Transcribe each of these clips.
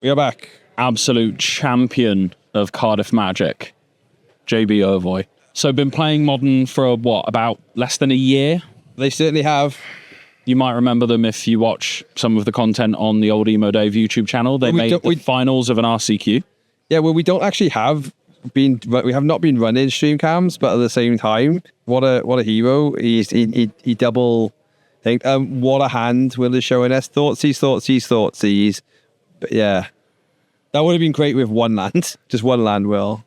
We are back. Absolute champion of Cardiff Magic, JB Urvoy. So been playing Modern for what, about less than a year? They certainly have. You might remember them if you watch some of the content on the old Emo Dave YouTube channel. They made the finals of an RCQ. Yeah, well, we don't actually we have not been running stream cams, but at the same time, what a hero. He double think. What a hand Will is showing us. Thoughtseize. But yeah, that would have been great with one land, just one land. Will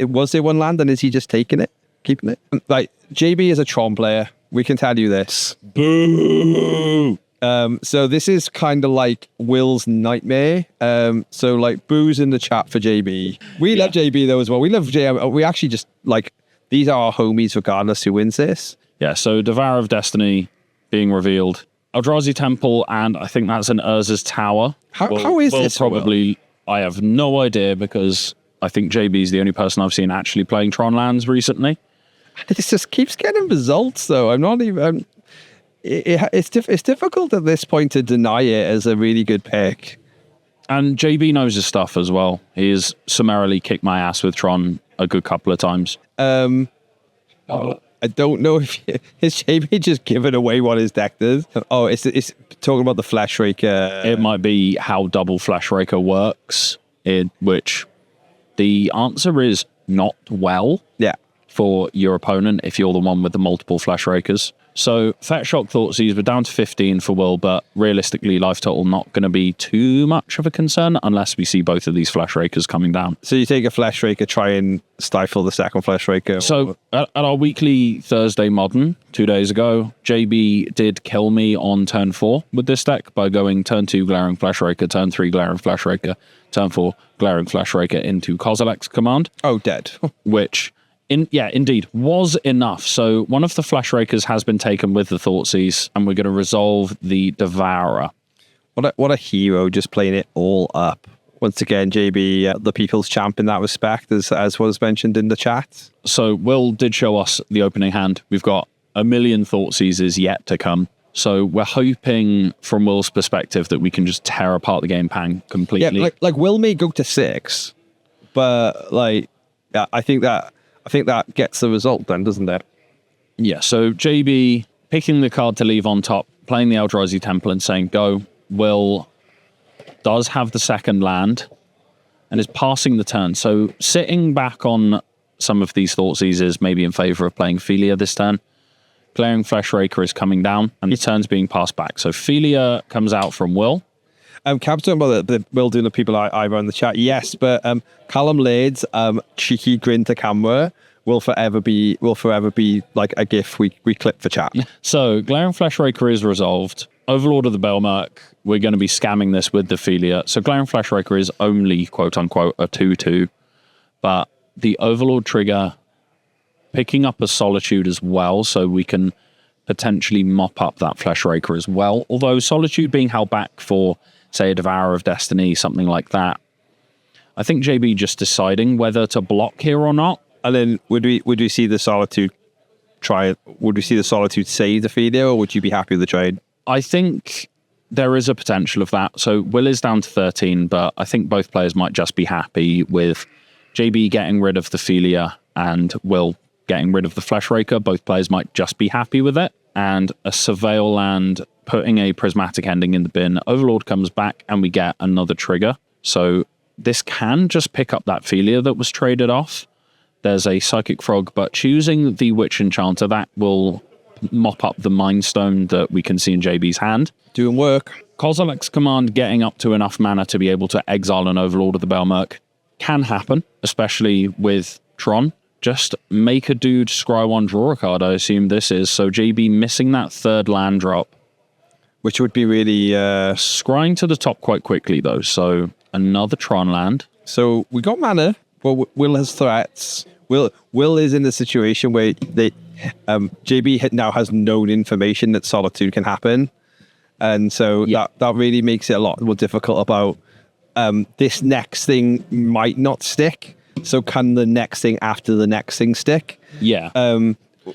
was there one land, and is he just taking it, keeping it? Like, JB is a Tron player. We can tell you this. Boo! So this is kind of like Will's nightmare. So like, boos in the chat for JB. We love JB though as well. We love JB. We actually just like, these are our homies regardless who wins this. Yeah, so Devour of Destiny being revealed. Eldrazi Temple, and I think that's an Urza's Tower. How is this? Probably, I have no idea, because I think JB's the only person I've seen actually playing Tron lands recently. It just keeps getting results though. I'm not even... It's difficult at this point to deny it as a really good pick. And JB knows his stuff as well. He has summarily kicked my ass with Tron a good couple of times. I don't know if is JB just giving away what his deck does. Oh, it's talking about the Flash Raker. It might be how double Flash Raker works, in which the answer is not well. Yeah. For your opponent if you're the one with the multiple Flash Rakers. So Fetch Shock Thoughtseize, we're down to 15 for Will, but realistically life total not going to be too much of a concern unless we see both of these Flash Rakers coming down. So you take a Flash Raker, try and stifle the second Flash Raker. So at our weekly Thursday Modern 2 days ago, JB did kill me on turn 4 with this deck by going turn 2 Glaring Flash Raker, turn 3 Glaring Flash Raker, turn 4 Glaring Flash Raker into Kozilek's command. Oh, dead. Which... indeed, was enough. So one of the Flash Rakers has been taken with the Thoughtseize, and we're going to resolve the Devourer. What a hero, just playing it all up. Once again, JB, the people's champ in that respect, as was mentioned in the chat. So Will did show us the opening hand. We've got a million Thoughtseizes yet to come. So we're hoping, from Will's perspective, that we can just tear apart the game plan completely. Yeah, like Will may go to 6, but like, yeah, I think that gets the result then, doesn't it? Yeah, so JB picking the card to leave on top, playing the Eldrazi Temple and saying go. Will does have the second land and is passing the turn. So sitting back on some of these Thoughtseizes, maybe in favour of playing Philia this turn. Glaring Flash Raker is coming down and the turn's being passed back. So Philia comes out from Will. Cab's talking about the Will doing the people I run in the chat. Yes, but Callum Lade's cheeky grin to camera will forever be like a gif we clip for chat. So Glaring Flash Raker is resolved. Overlord of the Belmerk, we're going to be scamming this with the Philia. So Glaring Flash Raker is only quote unquote a 2/2, but the Overlord trigger picking up a Solitude as well, so we can potentially mop up that Flash Raker as well. Although Solitude being held back for, say, a Devourer of Destiny, something like that. I think JB just deciding whether to block here or not. And then would we see the Solitude would we see the Solitude save the Philia, or would you be happy with the trade? I think there is a potential of that. So Will is down to 13, but I think both players might just be happy with JB getting rid of the Philia and Will getting rid of the Flash Raker. Both players might just be happy with it. And a Surveil land putting a Prismatic Ending in the bin. Overlord comes back and we get another trigger. So this can just pick up that Philia that was traded off. There's a Psychic Frog, but choosing the Witch Enchanter, that will mop up the Mind Stone that we can see in JB's hand. Doing work. Kozilek's command getting up to enough mana to be able to exile an Overlord of the Belmerk can happen, especially with Tron. Just make a dude scry one, draw a card, I assume this is. So JB missing that third land drop. Which would be really... Scrying to the top quite quickly, though. So another Tron land. So we got mana. Well, Will has threats. Will is in the situation where JB now has known information that Solitude can happen. And so that really makes it a lot more difficult about this next thing might not stick. So can the next thing after the next thing stick? Yeah.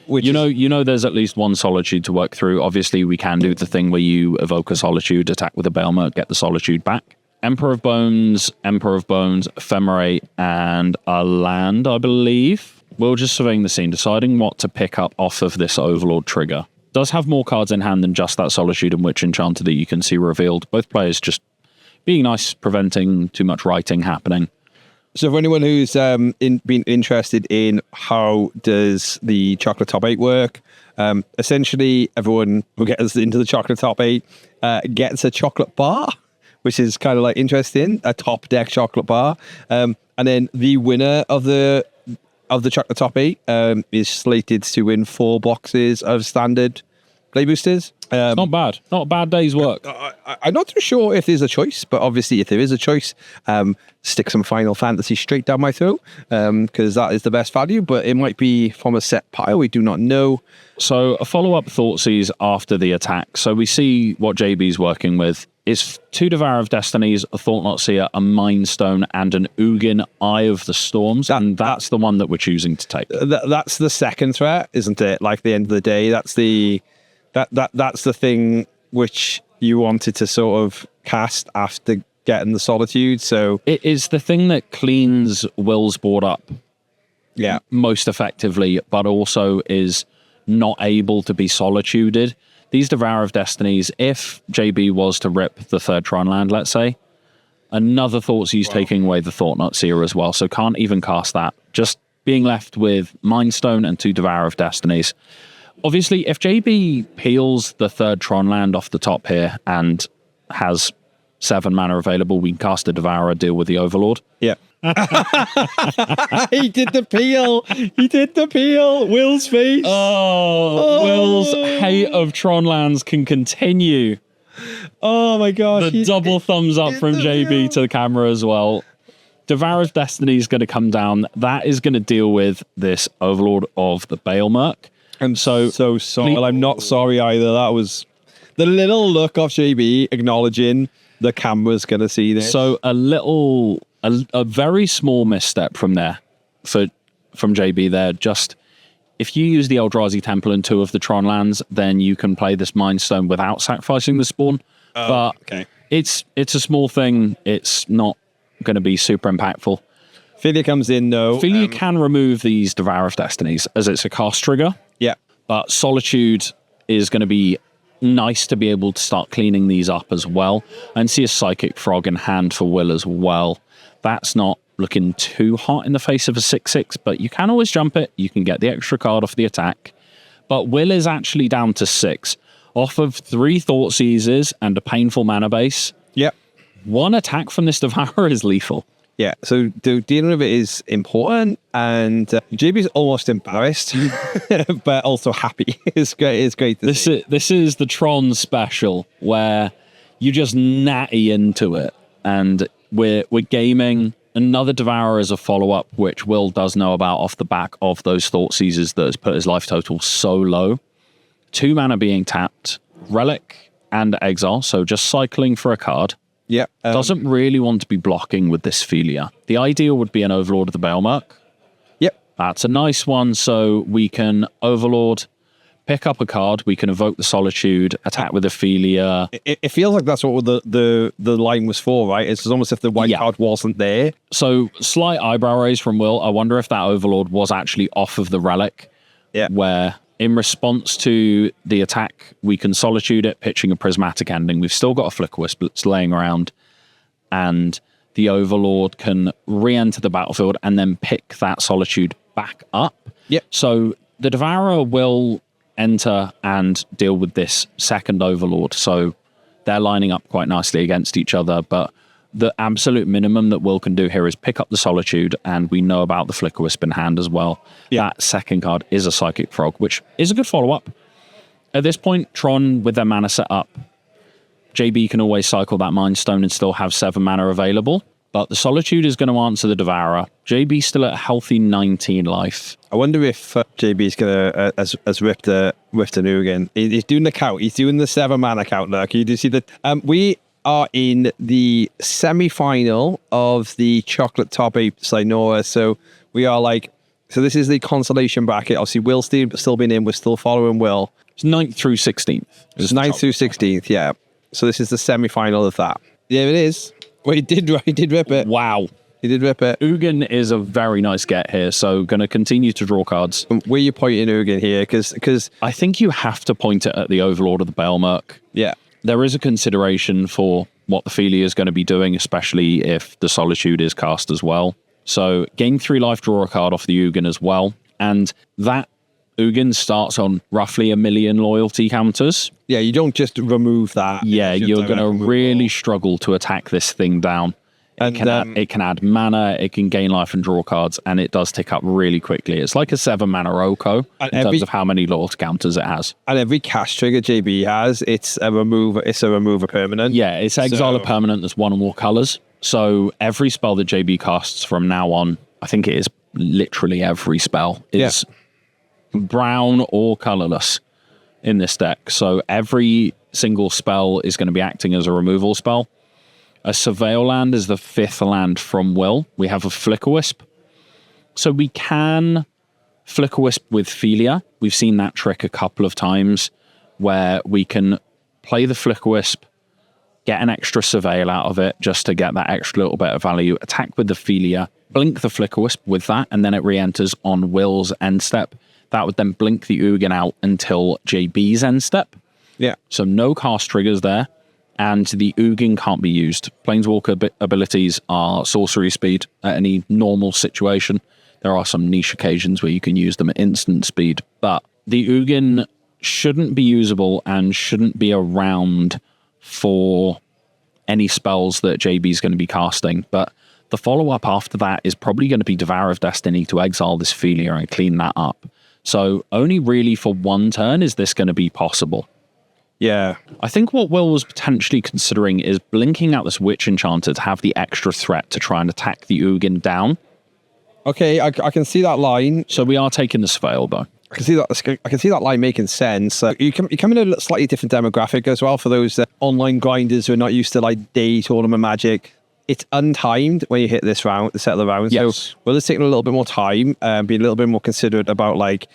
Which you know, there's at least one Solitude to work through. Obviously, we can do the thing where you evoke a Solitude, attack with a Belmer, get the Solitude back. Emperor of Bones, Ephemerate, and a land, I believe. Will just surveying the scene, deciding what to pick up off of this Overlord trigger. Does have more cards in hand than just that Solitude and Witch Enchanter that you can see revealed. Both players just being nice, preventing too much writing happening. So for anyone who's been interested in how does the Chocolate Top 8 work, essentially everyone who gets into the Chocolate Top 8 gets a chocolate bar, which is kind of like interesting, a top deck chocolate bar. And then the winner of the Chocolate Top 8 is slated to win 4 boxes of standard play boosters. Not bad. Not a bad day's work. I'm not too sure if there's a choice, but obviously if there is a choice, stick some Final Fantasy straight down my throat, because that is the best value, but it might be from a set pile. We do not know. So a follow-up Thoughtseize after the attack. So we see what JB's working with is 2 Devourer of Destinies, a Thought-Knot Seer, a Mind Stone, and an Ugin Eye of the Storms, and that's the one that we're choosing to take. That's the second threat, isn't it? Like, at the end of the day, that's the thing which you wanted to sort of cast after getting the Solitude. So it is the thing that cleans Will's board up, most effectively, but also is not able to be solituded. These Devourer of Destinies, if JB was to rip the 3rd Tron land, let's say, another Thoughtseize taking away the Thought-Knot Seer as well, so can't even cast that. Just being left with Mind Stone and 2 Devourer of Destinies. Obviously, if JB peels the 3rd Tron land off the top here and has 7 mana available, we can cast a Devourer, deal with the Overlord. Yeah. He did the peel. Will's face. Will's hate of Tron lands can continue. Oh my gosh. The double thumbs up from JB to the camera as well. Devourer of Destiny is going to come down. That is going to deal with this Overlord of the Baelmerc. I'm so sorry. Well, I'm not sorry either. That was the little look of JB acknowledging the camera's going to see this. So a very small misstep from JB there. Just if you use the Eldrazi Temple and 2 of the Tron lands, then you can play this Mind Stone without sacrificing the spawn. But it's a small thing. It's not going to be super impactful. Philia comes in though. Philia can remove these Devourer of Destinies as it's a cast trigger. Yeah. But Solitude is going to be nice to be able to start cleaning these up as well. And see a Psychic Frog in hand for Will as well. That's not looking too hot in the face of a 6/6, but you can always jump it. You can get the extra card off the attack. But Will is actually down to 6. Off of 3 Thoughtseizes and a painful mana base. Yep. 1 attack from this Devourer is lethal. Yeah, so dealing with it is important, and JB's almost embarrassed, but also happy. It's great. It's great to see. This is the Tron special where you just natty into it, and we're gaming another Devourer as a follow-up, which Will does know about off the back of those Thoughtseizes that has put his life total so low. 2 mana being tapped, Relic and Exile, so just cycling for a card. Yeah. Doesn't really want to be blocking with this Philia. The ideal would be an Overlord of the Baelmerc. Yep. That's a nice one, so we can Overlord, pick up a card, we can evoke the Solitude, attack with a Philia. It feels like that's what the line was for, right? It's almost if the white card wasn't there. So, slight eyebrow raise from Will. I wonder if that Overlord was actually off of the Relic. Yeah. Where in response to the attack, we can Solitude it, pitching a Prismatic Ending. We've still got a Flickerwisp that's laying around, and the Overlord can re-enter the battlefield and then pick that Solitude back up. Yep. So the Devourer will enter and deal with this second Overlord. So they're lining up quite nicely against each other, but the absolute minimum that Will can do here is pick up the Solitude, and we know about the Flickerwisp in hand as well. Yeah. That second card is a Psychic Frog, which is a good follow-up. At this point, Tron, with their mana set up, JB can always cycle that Mind Stone and still have 7 mana available, but the Solitude is going to answer the Devourer. JB's still at a healthy 19 life. I wonder if JB's going to, has ripped a new again. He's doing the count. He's doing the 7 mana count there. Can you see that? We are in the semi-final of the Chocolate Top 8 Sinora. So we are so this is the consolation bracket. Obviously, Will's still been in. We're still following Will. It's 9th through 16th. It's 9th through 16th, yeah. So this is the semi-final of that. There it is. Well, he did rip it. Wow. He did rip it. Ugin is a very nice get here, so going to continue to draw cards. Where you pointing Ugin here? Because I think you have to point it at the Overlord of the Baelmerk. yeah. There is a consideration for what the Felia is going to be doing, especially if the Solitude is cast as well. So gain 3 life, draw a card off the Ugin as well. And that Ugin starts on roughly 1 million loyalty counters. Yeah, you don't just remove that. Yeah, It's just you're going to direct really removal. struggle to attack this thing down. And, It can add mana, it can gain life and draw cards, and it does tick up really quickly. It's like a 7 mana Oko in terms of how many loyalty counters it has. And every cast trigger JB has, it's a remover permanent. Yeah, it's exile a permanent that's 1 or more colors. So every spell that JB casts from now on, I think it is literally every spell, is brown or colorless in this deck. So every single spell is going to be acting as a removal spell. A Surveil land is the 5th land from Will. We have a Flicker Wisp. So we can Flicker Wisp with Felia. We've seen that trick a couple of times where we can play the Flicker Wisp, get an extra Surveil out of it just to get that extra little bit of value, attack with the Felia, blink the Flicker Wisp with that, and then it re-enters on Will's end step. That would then blink the Ugin out until JB's end step. Yeah. So no cast triggers there. And the Ugin can't be used. Planeswalker abilities are sorcery speed at any normal situation. There are some niche occasions where you can use them at instant speed, but the Ugin shouldn't be usable and shouldn't be around for any spells that JB is going to be casting. But the follow-up after that is probably going to be Devour of Destiny to exile this Felia and clean that up. So only really for 1 turn is this going to be possible. Yeah. I think what Will was potentially considering is blinking out this Witch Enchanter to have the extra threat to try and attack the Ugin down. Okay, I can see that line. So we are taking the Surveil, though. I can see that line making sense. You come in a slightly different demographic as well for those online grinders who are not used to like day tournament magic. It's untimed when you hit this round, the set of the round. Yes. So Will is taking a little bit more time, being a little bit more considerate about like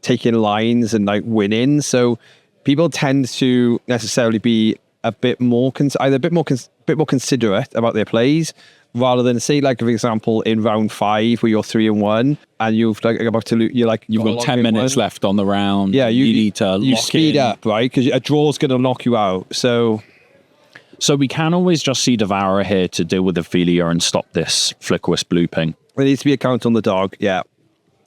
taking lines and like winning. So people tend to necessarily be a bit more either a bit more considerate about their plays, rather than say, like for example, in round 5 where you're 3-1 and you've like about to you've Got 10 minutes left on the round. Yeah, you need to you lock speed in. up, right? Because a draw's going to knock you out. So we can always just see Devourer here to deal with Ophelia and stop this Flicker Wisp looping. there needs to be a count on the dog. Yeah.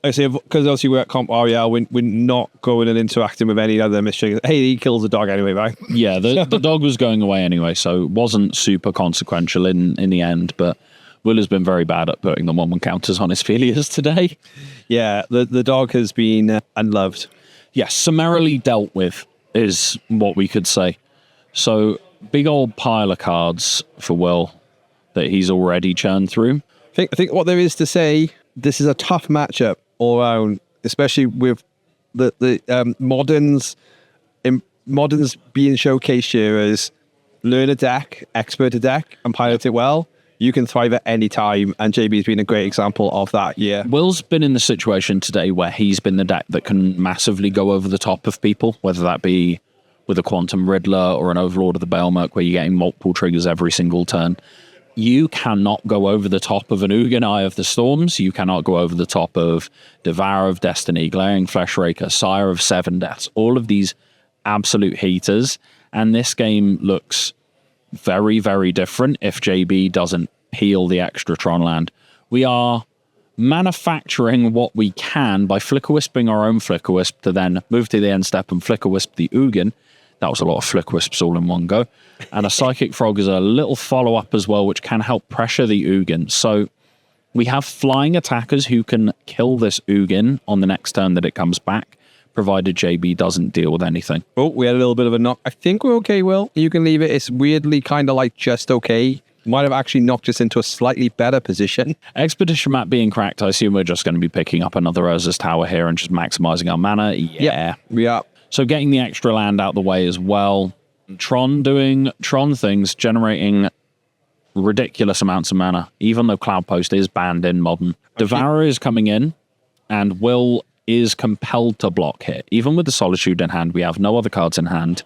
I say, because obviously we're at Comp REL, we're not going and interacting with any other mystery. Hey, he kills the dog anyway, right? Yeah, the dog was going away anyway, so it wasn't super consequential in the end, but Will has been very bad at putting the 1/1 counters on his Philias today. Yeah, the dog has been unloved. Yes, summarily dealt with is what we could say. So, big old pile of cards for Will that he's already churned through. I think what there is to say, this is a tough matchup all around, especially with the moderns being showcased here as learn a deck, expert a deck, and pilot it well. You can thrive at any time, and JB's been a great example of that. Yeah, Will's been in the situation today where he's been the deck that can massively go over the top of people, whether that be with a Quantum Riddler or an Overlord of the Baelmerk, where you're getting multiple triggers every single turn. You cannot go over the top of an Ugin Eye of the Storms. You cannot go over the top of Devourer of Destiny, Glaring Fleshraker, Sire of Seven Deaths, all of these absolute heaters. And this game looks very, very different if JB doesn't heal the extra Tron land. We are manufacturing what we can by Flicker Wisping our own Flicker Wisp to then move to the end step and Flicker Wisp the Ugin. That was a lot of Flicker Wisps all in one go. And a Psychic Frog is a little follow-up as well, which can help pressure the Ugin. So we have flying attackers who can kill this Ugin on the next turn that it comes back, provided JB doesn't deal with anything. Oh, we had a little bit of a knock. I think we're okay, Will. You can leave it. It's weirdly kind of like just okay. Might have actually knocked us into a slightly better position. Expedition map being cracked, I assume we're just going to be picking up another Urza's Tower here and just maximizing our mana. Yeah. We are. So getting the extra land out the way as well. Tron doing Tron things, generating ridiculous amounts of mana, even though Cloud Post is banned in Modern. Devourer is coming in, and Will is compelled to block here. Even with the Solitude in hand, we have no other cards in hand.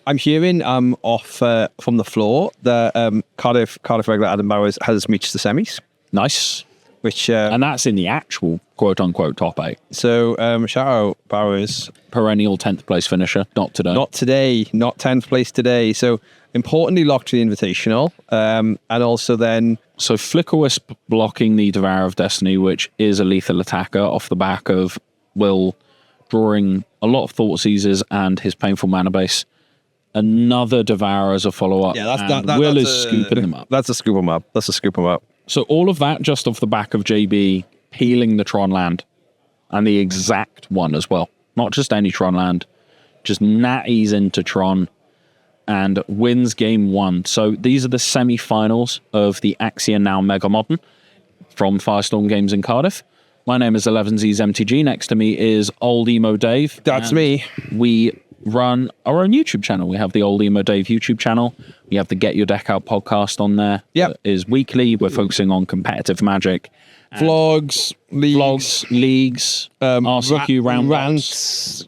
I'm hearing off from the floor that Cardiff regular Adam Bowers has reached the semis, Nice. which And that's in the actual quote-unquote top 8. so shout out Bowers. Perennial 10th place finisher. Not today. Not today, not 10th place today. So importantly locked to the Invitational, and also then So Flickerwisp blocking the Devour of Destiny, which is a lethal attacker off the back of Will drawing a lot of Thought Seizers and his painful mana base. Another Devour as a follow-up. yeah, and Will is scooping them up. That's a scoop 'em up. That's a scoop 'em up. So all of that just off the back of JB peeling the Tron land, and the exact one as well. Not just any Tron land, just natties into Tron and wins game 1. So these are the semi-finals of the Axion now Mega Modern from Firestorm Games in Cardiff. My name is 11Z's MTG. Next to me is Old Emo Dave. That's and me. We run our own YouTube channel. We have the Old Emo Dave YouTube channel. We have the Get Your Deck Out podcast on there. Yep. That is weekly. We're focusing on competitive Magic. Vlogs, Leagues, RCQ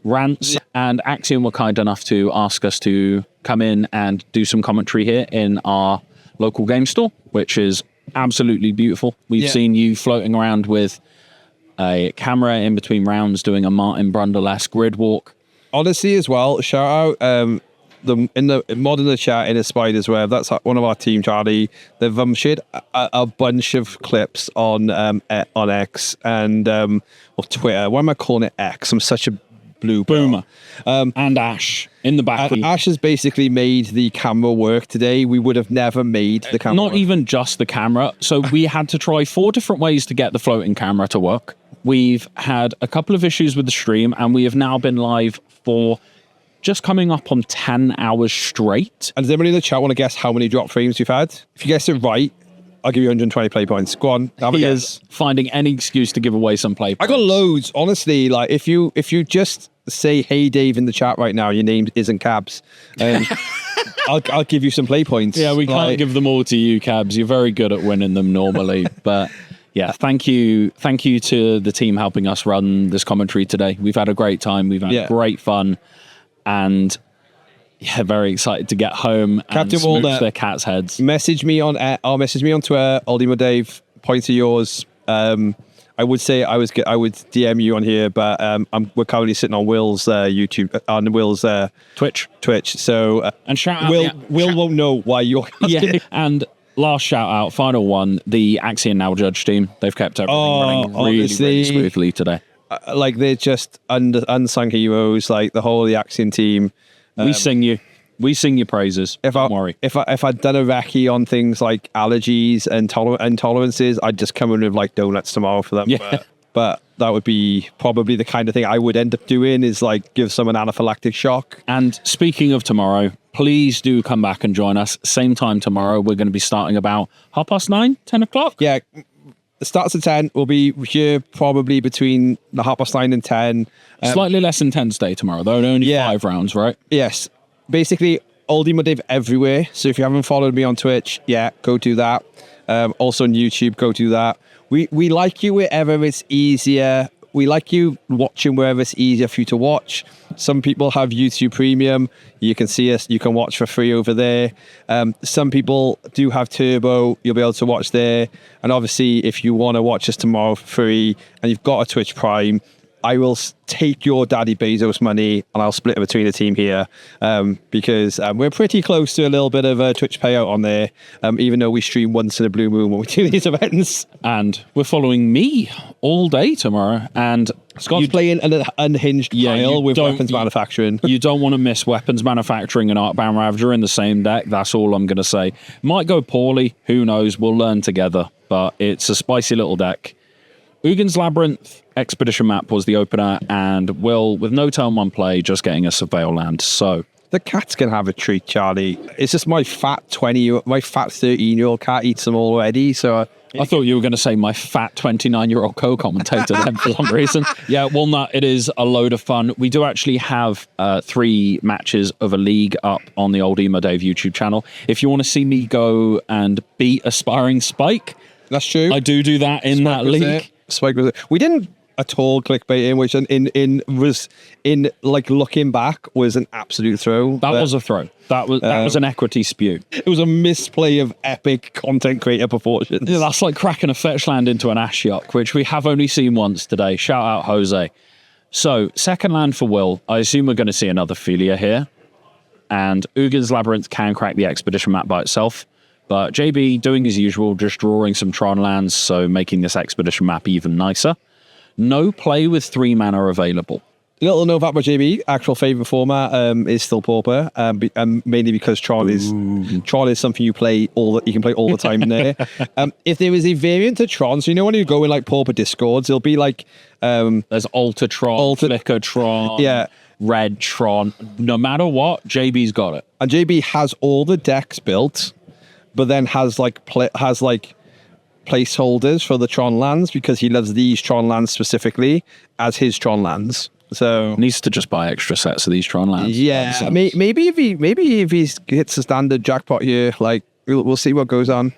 rants. And Axiom were kind enough to ask us to come in and do some commentary here in our local game store, which is absolutely beautiful. We've seen you floating around with a camera in between rounds doing a Martin Brundle-esque grid walk. Honestly, as well, shout out in the mod in the chat in a Spider's Web. That's one of our team, Charlie. They've shared a bunch of clips on X and or Twitter. Why am I calling it X? I'm such a blue Boomer. And Ash in the back. Ash has basically made the camera work today. We would have never made the camera Not work. even just the camera. So we had to try 4 different ways to get the floating camera to work. We've had a couple of issues with the stream, and we have now been live for just coming up on 10 hours straight. And does anybody in the chat want to guess how many drop frames we've had? If you guess it right, I'll give you 120 play points. Go on, have a He guess. is finding any excuse to give away some play I points. got loads, honestly. Like if you just say "Hey Dave" in the chat right now, your name isn't Cabs, I'll give you some play points. Yeah, we can't give them all to you, Cabs. You're very good at winning them normally. But yeah, thank you to the team helping us run this commentary today. We've had a great time. We've had great fun, and very excited to get home Captain and smooch Walnut, their cats' heads. Message me on Twitter, Oldimo Dave. Point to yours. I would say I would DM you on here, but we're currently sitting on Will's YouTube, on Will's Twitch. So And shout out Will won't know why you're asking. yeah. And last shout out, final one, the Axion Now Judge team. They've kept everything running really smoothly today. Like they're just unsung heroes. Like the whole of the Axion team. We sing you. We sing your praises. Don't worry. If I'd done a recce on things like allergies and intolerances, I'd just come in with like donuts tomorrow for them. Yeah. But that would be probably the kind of thing I would end up doing, is like give someone anaphylactic shock. And speaking of tomorrow, please do come back and join us. Same time tomorrow. We're going to be starting about 9:30, 10 o'clock. Yeah. It starts at 10. We'll be here probably between the 9:30 and 10. Slightly less intense day tomorrow, though. Only 5 rounds, right? Yes. Basically, Oldie Dave everywhere. So if you haven't followed me on Twitch, go do that. Also on YouTube, go do that. We like you wherever it's easier. We like you watching wherever it's easier for you to watch. Some people have YouTube Premium. You can see us. You can watch for free over there. Some people do have Turbo. You'll be able to watch there. And obviously, if you want to watch us tomorrow for free and you've got a Twitch Prime, I will take your Daddy Bezos money and I'll split it between the team here, because we're pretty close to a little bit of a Twitch payout on there, even though we stream once in a blue moon when we do these events. And we're following me all day tomorrow. And Scott's playing an unhinged Kyle with weapons manufacturing. You don't want to miss weapons manufacturing and Arcbound Ravager in the same deck. That's all I'm going to say. Might go poorly. Who knows? We'll learn together. But it's a spicy little deck. Ugin's Labyrinth Expedition map was the opener, and Will, with no turn 1 play, just getting a Surveil land. So the cats can have a treat, Charlie. It's just my fat 13-year-old cat eats them already. So I thought you were going to say my fat 29-year-old co-commentator then for some reason. Yeah, Walnut, it is a load of fun. We do actually have 3 matches of a league up on the Old Emo Dave YouTube channel. If you want to see me go and beat Aspiring Spike, that's true. I do that in that league. Spike was it. We didn't at all clickbaiting, which in like looking back was an absolute throw. That was a throw. That was an equity spew. It was a misplay of epic content creator proportions. Yeah, that's like cracking a fetch land into an Ashiok, which we have only seen once today. Shout out Jose. So, second land for Will. I assume we're going to see another Philia here. And Ugin's Labyrinth can crack the Expedition map by itself. But JB doing his usual, just drawing some Tron lands, so making this Expedition map even nicer. No play with 3 mana available. Little know about JB. Actual favourite format is still Pauper, mainly because Tron is something you can play all the time in there. If there is a variant of Tron, so when you go in like Pauper Discords, it'll be like there's Altatron, Flickertron, yeah, Red Tron. No matter what, JB's got it, and JB has all the decks built, but then has placeholders for the Tron lands because he loves these Tron lands specifically as his Tron lands. So needs to just buy extra sets of these Tron lands. Yeah, maybe if he hits the standard jackpot here, like we'll see what goes on.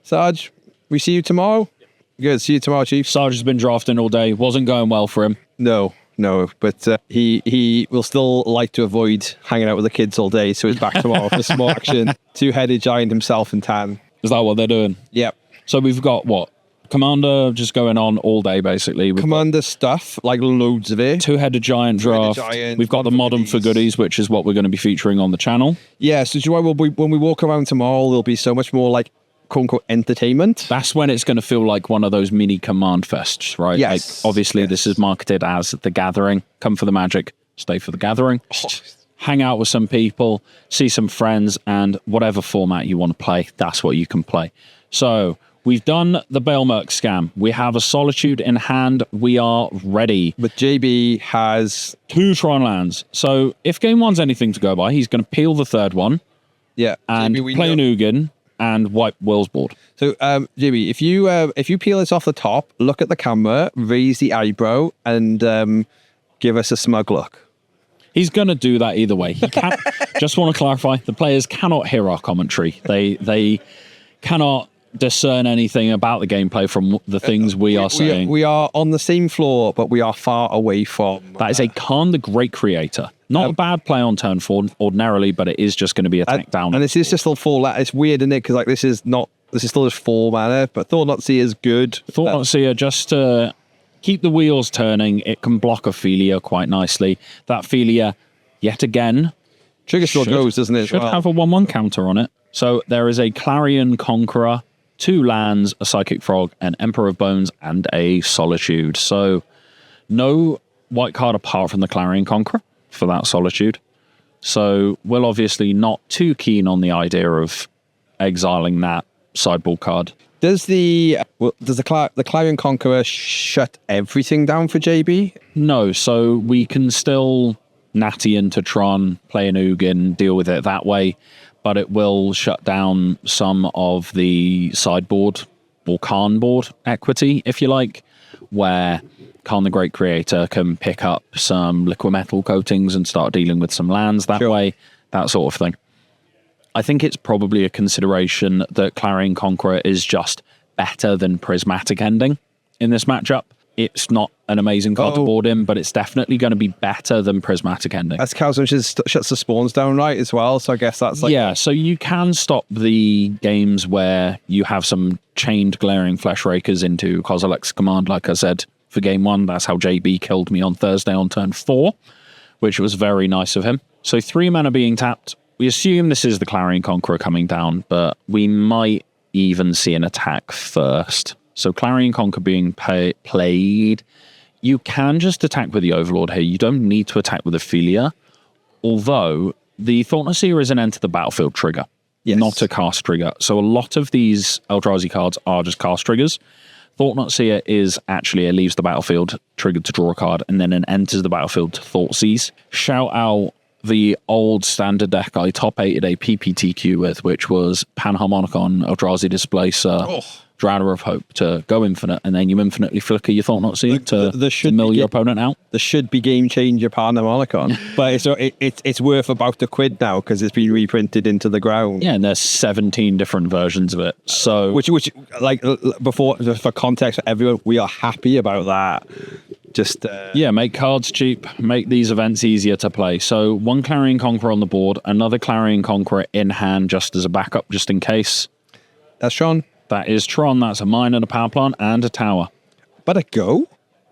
Sarge, we see you tomorrow. Good, see you tomorrow, Chief. Sarge has been drafting all day. Wasn't going well for him. No, but he will still like to avoid hanging out with the kids all day, so he's back tomorrow for some more action. Two-headed giant himself and Tan. Is that what they're doing? Yep. So we've got what? Commander just going on all day, basically. Commander stuff, like loads of it. Two-headed giant draft. We've got the modern for goodies, which is what we're going to be featuring on the channel. Yeah, so do you know when we walk around tomorrow, there'll be so much more like quote-unquote entertainment. That's when it's going to feel like one of those mini command fests, right? Yes. Like, obviously, this is marketed as the gathering. Come for the magic, stay for the gathering. Hang out with some people, see some friends, and whatever format you want to play, that's what you can play. So we've done the Baelmerk scam. We have a Solitude in hand. We are ready. But JB has 2 Tron lands. So if game 1's anything to go by, he's going to peel the 3rd one. Yeah. And play an Ugin and wipe Will's board. So JB, if you peel this off the top, look at the camera, raise the eyebrow, and give us a smug look. He's going to do that either way. He can't. Just want to clarify, the players cannot hear our commentary. They cannot discern anything about the gameplay from the things we are saying. We are on the same floor, but we are far away from... That is a Khan the Great Creator. Not a bad play on turn 4 ordinarily, but it is just going to be attacked down. And this is just still 4. It's weird, isn't it? Because like this is still just 4 mana, but Thought Not Seer is good. Thought Not Seer just to keep the wheels turning. It can block a Philia quite nicely. That Philia, yet again... Trigger still goes, doesn't it? Should have a 1/1 counter on it. So there is a Clarion Conqueror, 2 lands, a Psychic Frog, an Emperor of Bones, and a Solitude. So no white card apart from the Clarion Conqueror for that Solitude. So we're obviously not too keen on the idea of exiling that sideboard card. Does the Clarion Conqueror shut everything down for JB? No, so we can still natty into Tron, play an Ugin, deal with it that way. But it will shut down some of the sideboard or Khan board equity, if you like, where Khan the Great Creator can pick up some liquid metal coatings and start dealing with some lands that way, that sort of thing. I think it's probably a consideration that Clarion Conqueror is just better than Prismatic Ending in this matchup. It's not an amazing card to board in, but it's definitely going to be better than Prismatic Ending. As Calzone shuts the spawns down right as well, so I guess that's like... Yeah, so you can stop the games where you have some chained Glaring Flesh Rakers into Kozilek's command, like I said, for game 1. That's how JB killed me on Thursday on turn 4, which was very nice of him. So 3 mana being tapped. We assume this is the Clarion Conqueror coming down, but we might even see an attack first. So Clarion Conqueror being played, you can just attack with the Overlord here. You don't need to attack with Ophelia, although the Thought Not Seer is an enter the battlefield trigger, not a cast trigger. So a lot of these Eldrazi cards are just cast triggers. Thought Not Seer is actually a leaves the battlefield, triggered to draw a card, and then it enters the battlefield to Thoughtseize. Shout out the old standard deck I top 8'd a PPTQ with, which was Panharmonicon, Eldrazi Displacer, Drowner of Hope to go infinite, and then you infinitely flicker your Thought Not Seer to mill your opponent out. There should be Game Changer Paranomonicon, but it's worth about £1 now because it's been reprinted into the ground. Yeah, and there's 17 different versions of it. So which like before, just for context for everyone, we are happy about that. Just make cards cheap, make these events easier to play. So one Clarion Conqueror on the board, another Clarion Conqueror in hand just as a backup, just in case. That's Tron. That is Tron. That's a mine and a power plant and a tower. But a go?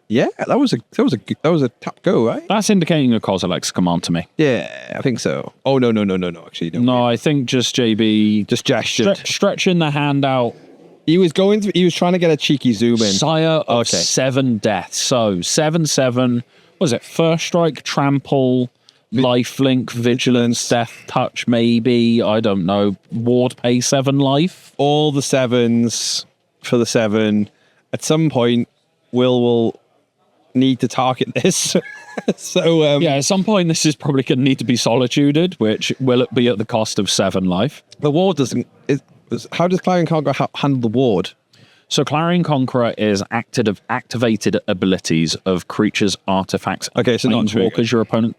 Yeah, that was a tap go, right? That's indicating a Kozilek's command to me. Yeah, I think so. Oh no, actually no. I think just JB just gestured, stretching the hand out. He was trying to get a cheeky zoom in. Sire of 7 deaths. So 7/7. Was it first strike, trample, lifelink, vigilance, death touch, maybe, I don't know. Ward pay 7 life. All the 7s for the 7. At some point, Will need to target this. So at some point this is probably going to need to be solituded, which will it be at the cost of 7 life. The ward doesn't. How does Clarion Conqueror handle the ward? So Clarion Conqueror is activated abilities of creatures, artifacts, okay, so not planeswalkers. Your opponent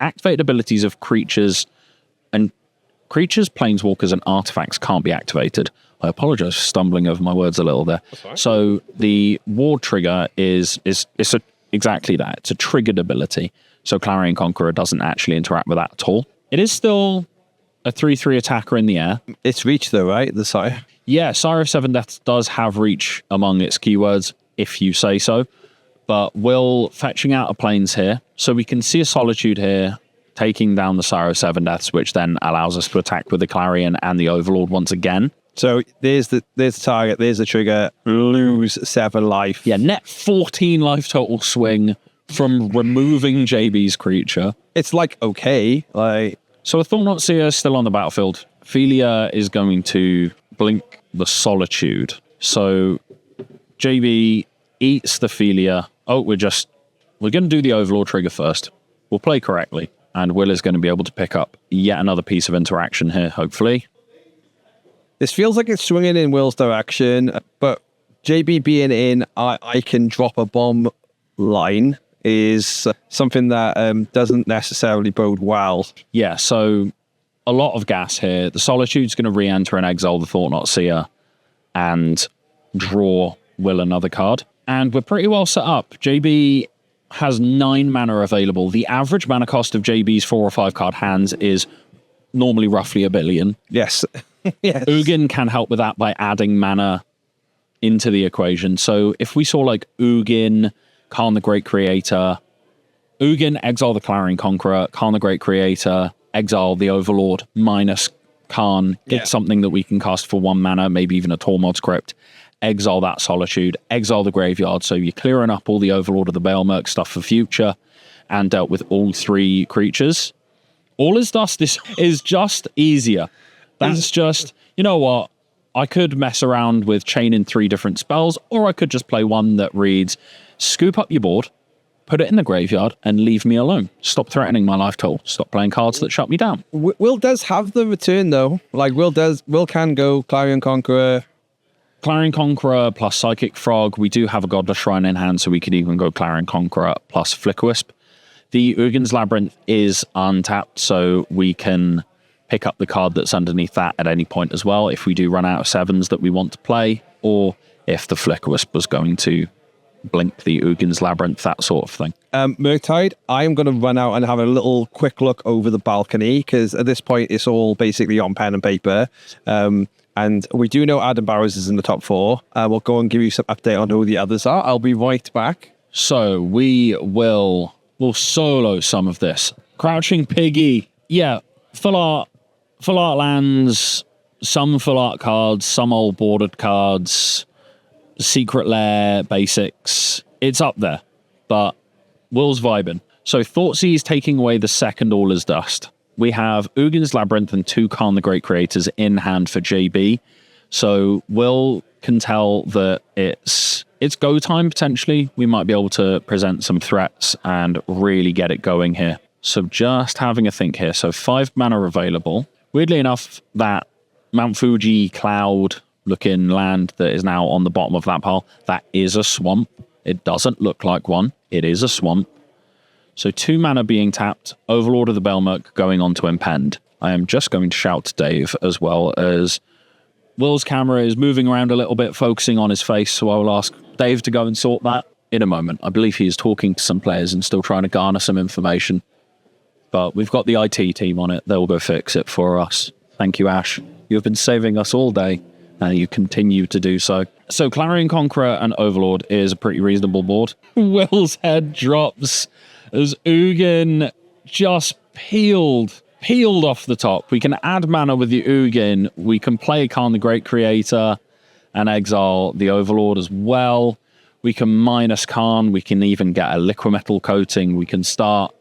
activated abilities of creatures, and creatures, planeswalkers, and artifacts can't be activated. I apologize for stumbling over my words a little there. So the ward trigger is exactly that. It's a triggered ability. So Clarion Conqueror doesn't actually interact with that at all. It is still a 3/3 attacker in the air. It's reach though, right? The Sire. Yeah, Sire of 7 Deaths does have reach among its keywords, if you say so. But Will fetching out a planes here. So we can see a Solitude here, taking down the Sire of 7 Deaths, which then allows us to attack with the Clarion and the Overlord once again. So there's the target, there's the trigger, lose 7 life. Yeah, net 14 life total swing from removing JB's creature. It's like, okay, like... So a Thought Not Seer is still on the battlefield. Philia is going to blink the Solitude. So JB eats the Philia. Oh, we're going to do the Overlord trigger first. We'll play correctly. And Will is going to be able to pick up yet another piece of interaction here, hopefully. This feels like it's swinging in Will's direction, but JB being in, I can drop a bomb line is something that doesn't necessarily bode well. Yeah, so a lot of gas here. The Solitude's going to re-enter and exile the Thought Not Seer and draw Will another card. And we're pretty well set up. JB has 9 mana available. The average mana cost of JB's 4 or 5 card hands is normally roughly 1 billion. Yes. Yes. Ugin can help with that by adding mana into the equation. So if we saw like Ugin, Khan the Great Creator, Ugin, exile the Clarion Conqueror, Khan the Great Creator, exile the Overlord, minus Khan, get something that we can cast for 1 mana, maybe even a Tormod's Crypt, exile that Solitude, exile the Graveyard, so you're clearing up all the Overlord of the Baelmerc stuff for future, and dealt with all 3 creatures. All is Dust is just easier. That's just, you know what, I could mess around with chaining 3 different spells, or I could just play one that reads, scoop up your board, put it in the graveyard, and leave me alone. Stop threatening my life total. Stop playing cards that shut me down. Will does have the return, though. Like, Will can go Clarion Conqueror. Clarion Conqueror plus Psychic Frog. We do have a Godless Shrine in hand, so we could even go Clarion Conqueror plus Flickerwisp. The Uggin's Labyrinth is untapped, so we can pick up the card that's underneath that at any point as well, if we do run out of 7s that we want to play, or if the Flickerwisp was going to blink the Uggin's Labyrinth, that sort of thing. Murktide, I'm going to run out and have a little quick look over the balcony, because at this point it's all basically on pen and paper. And we do know Adam Barrows is in the top 4. We'll go and give you some update on who the others are. I'll be right back. So we'll solo some of this. Crouching Piggy. Yeah, full art lands, some full art cards, some old bordered cards, Secret Lair basics. It's up there, but Will's vibing. So Thoughtseize taking away the second All is Dust. We have Uggin's Labyrinth and 2 Khan the Great Creators in hand for JB. So Will can tell that it's go time potentially. We might be able to present some threats and really get it going here. So just having a think here. So 5 mana available. Weirdly enough, that Mount Fuji Cloud looking land that is now on the bottom of that pile. That is a swamp. It doesn't look like one. It is a swamp. So 2 mana being tapped, Overlord of the Belmurk going on to impend. I am just going to shout to Dave as well, as Will's camera is moving around a little bit, focusing on his face, so I will ask Dave to go and sort that in a moment. I believe he is talking to some players and still trying to garner some information. But we've got the IT team on it. They'll go fix it for us. Thank you, Ash. You have been saving us all day, and you continue to do so. So Clarion Conqueror and Overlord is a pretty reasonable board. Will's head drops as Ugin just peeled off the top. We can add mana with the Ugin. We can play Khan the Great Creator and exile the Overlord as well. We can minus Khan. We can even get a liquimetal coating. We can start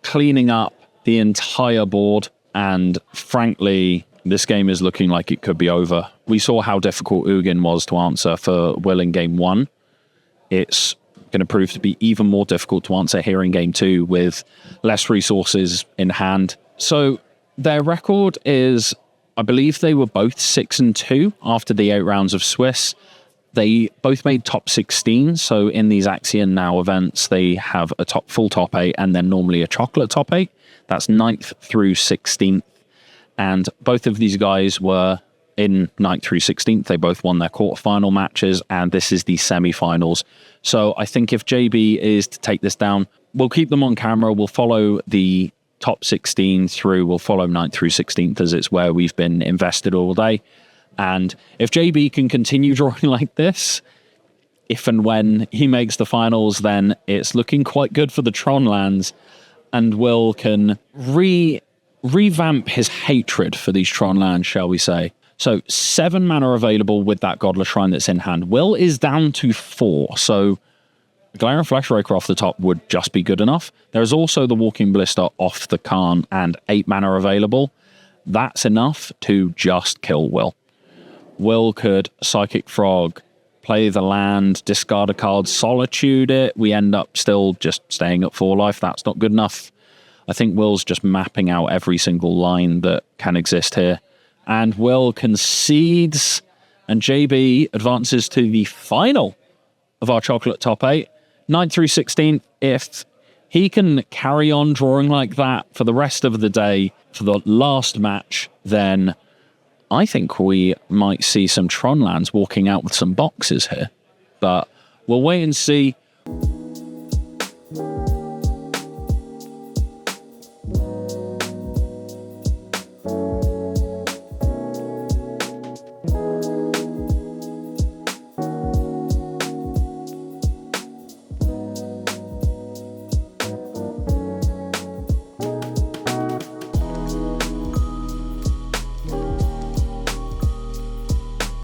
cleaning up the entire board. And frankly, this game is looking like it could be over. We saw how difficult Ugin was to answer for Will in game 1. It's going to prove to be even more difficult to answer here in game 2 with less resources in hand. So their record is, I believe they were both 6-2 after the 8 rounds of Swiss. They both made top 16. So in these Axion Now events, they have a full top 8 and then normally a chocolate top 8. That's 9th through 16th. And both of these guys were in 9th through 16th. They both won their quarterfinal matches, and this is the semi-finals. So I think if JB is to take this down, we'll keep them on camera. We'll follow the top 16 through. We'll follow 9th through 16th as it's where we've been invested all day. And if JB can continue drawing like this, if and when he makes the finals, then it's looking quite good for the Tron lands, and Will can revamp his hatred for these Tron lands, shall we say. So 7 mana available with that Godless Shrine that's in hand. Will is down to 4, so Galarian Fleshraker off the top would just be good enough. There's also the Walking Blister off the Khan and 8 mana available. That's enough to just kill Will. Will could Psychic Frog, play the land, discard a card, Solitude it. We end up still just staying at 4 life. That's not good enough. I think Will's just mapping out every single line that can exist here. And Will concedes, and JB advances to the final of our chocolate top 8. 9th through 16th, if he can carry on drawing like that for the rest of the day, for the last match, then I think we might see some Tron lands walking out with some boxes here. But we'll wait and see.